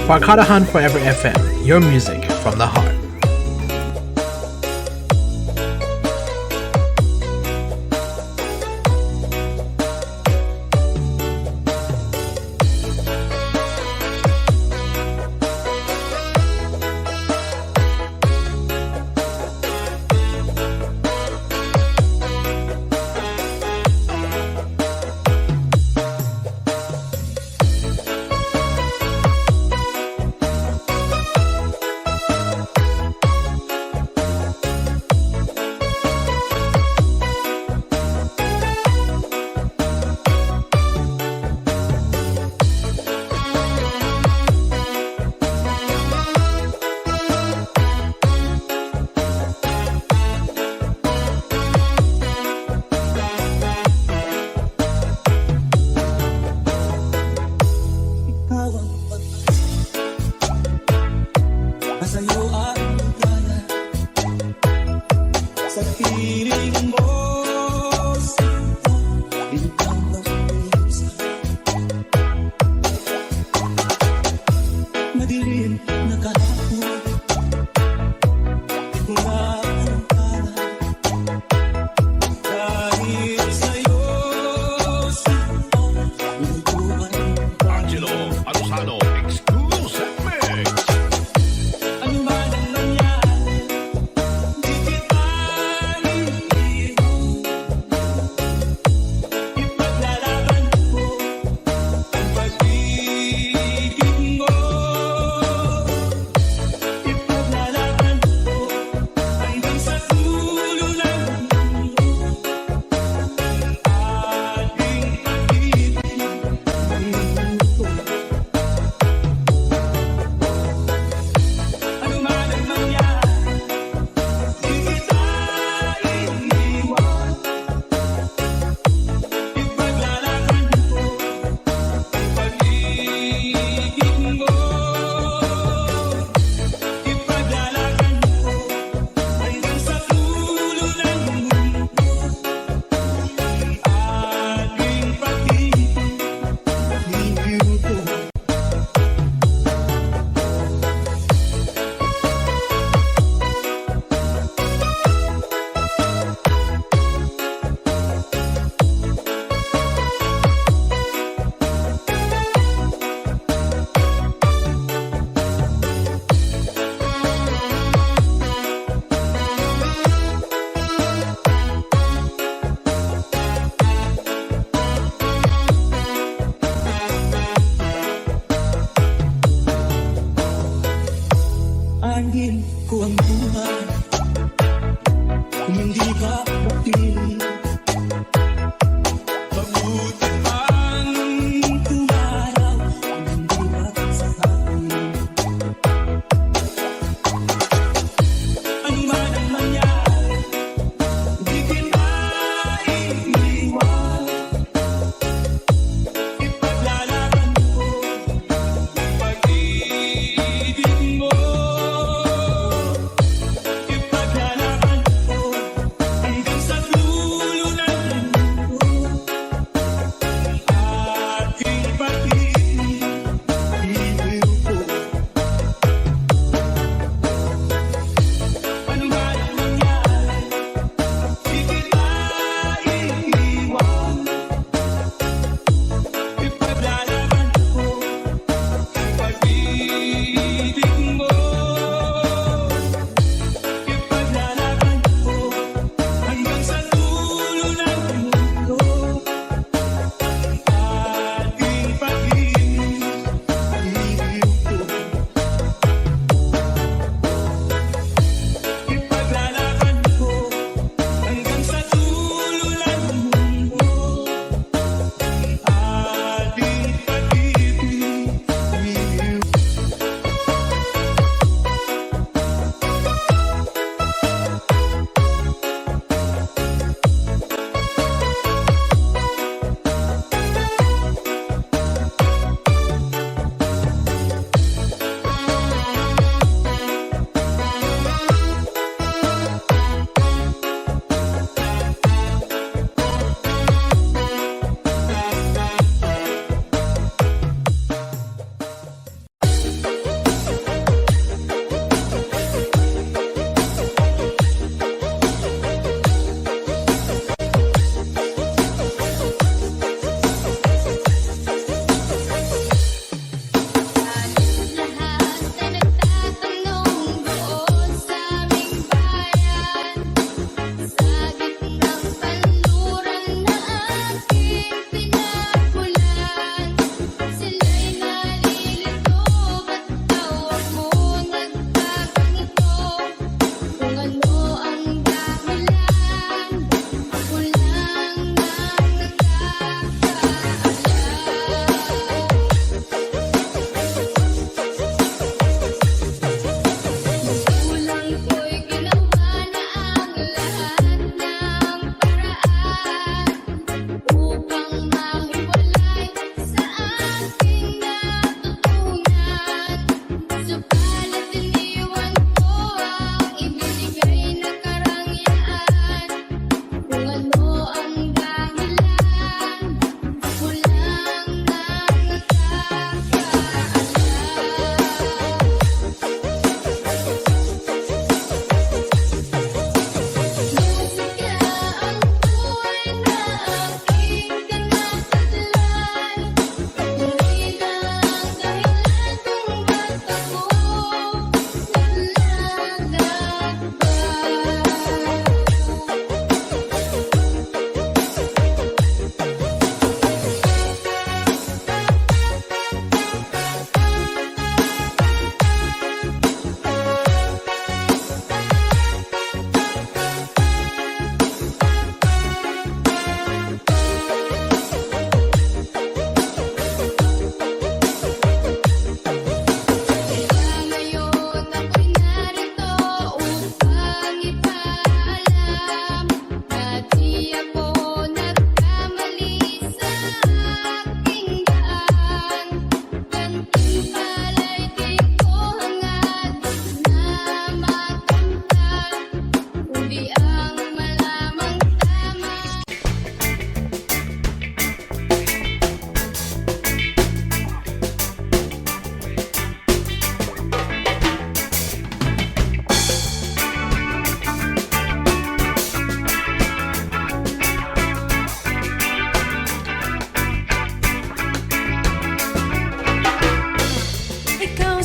Barkadahan Forever FM, your music from the heart.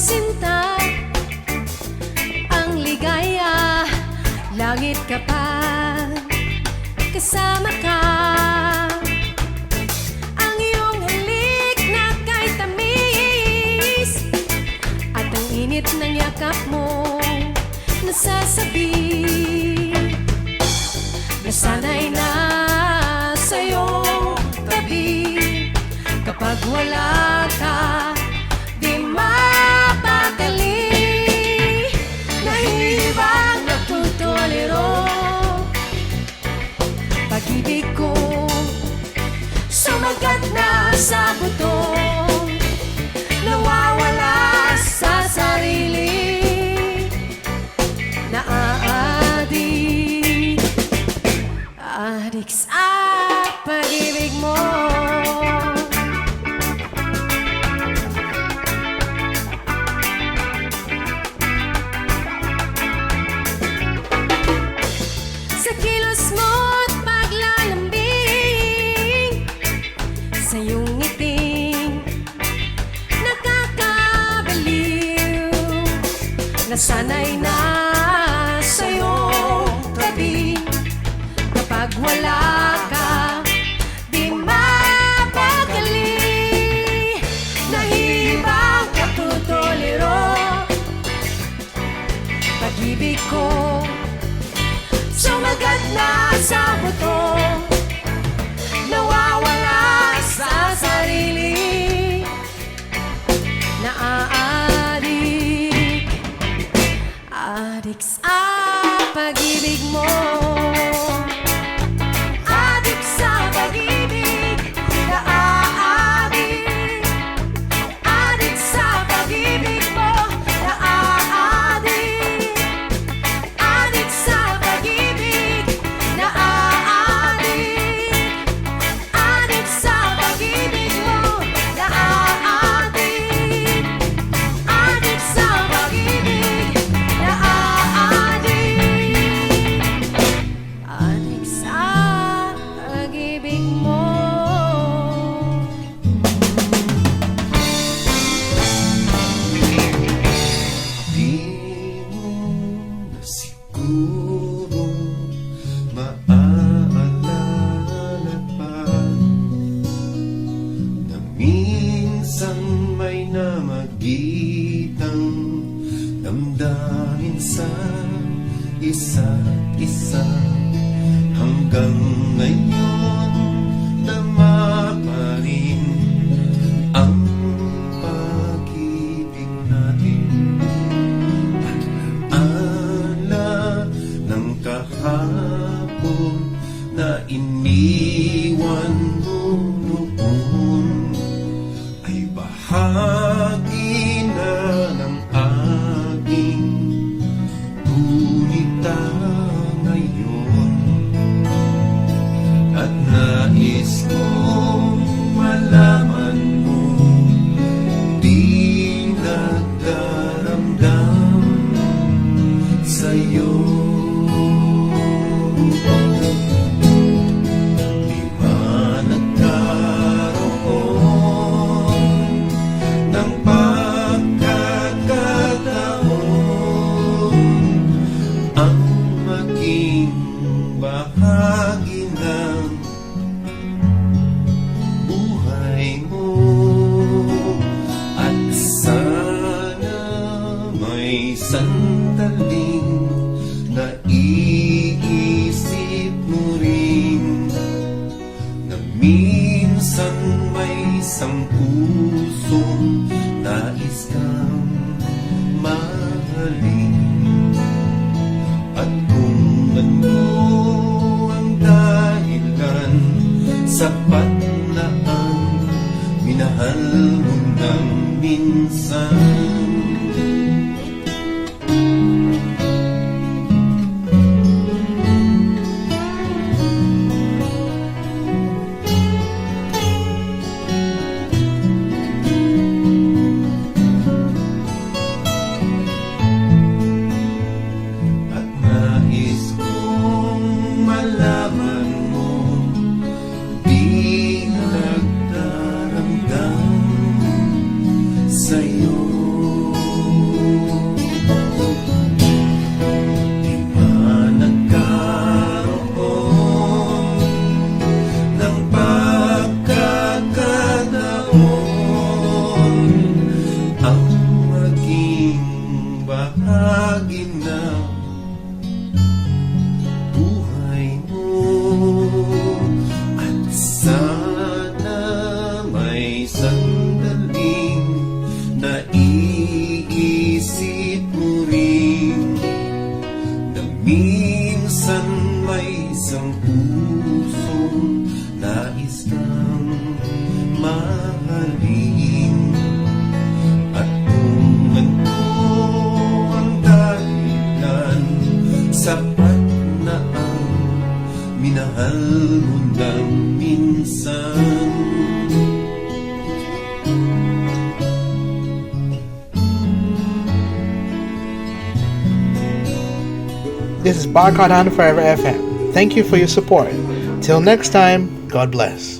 sinta, ang ligaya, langit kapag kasama ka. Ang iyong halik na kay tamis, at ang init ng yakap mo nasasabi, nasanay na sa'yong tabi. Kapag wala ka, di mapakali, nahihibang natutuliro. Pag-ibig ko sumagat na sa buto, nawawala sa sarili, naaadik, adik sa pag-ibig mo. Sa kilos mo't paglalambing, sa iyong ngiting nakakabaliw, nasanay na sa'yong tabi. Kapag wala ka, di mapakali, nahihibang katutuliro. Pag-ibig ko sumagat na sa buto, nawawala sa sarili, naaadik, adik sa pag-ibig mo. Adik sa pag-ibig, naaadik, adik sa pag-ibig mo, naaadik, adik sa pag-ibig, naaadik, adik sa pag-ibig mo, naaadik, adik sa pag-ibig, naaadik, adik sa pag-ibig mo. Di mo na siguro maaalala pa na minsan may namagitang damdamin sa isa't isa. Hanggang ngayon tama pa rin ang pag-ibig natin. Ala ng kahapon na iniwan mo noon ay bahagi na ng aking gunita ngayon. At nais kong malaman mo, di nagdaramdam sa'yo. Di ba nagkaroon ng pagkakataon ang maging bahagi ng buhay mo? At sana may sandaling naiisip mo rin na minsan may isang pusong nais kang mahalin. At kung ano ang dahilan, sapat na ang minahal mo ng minsan. At nais kong malaman mo, di nagdaramdam sa'yo. sandaling naiisip mo rin na minsan may isang pusong nais kang mahalin. At kung ano ang dahilan, sapat na ang minahal mo ng minsan. This is Barcode on Forever FM. Thank you for your support. Till next time, God bless.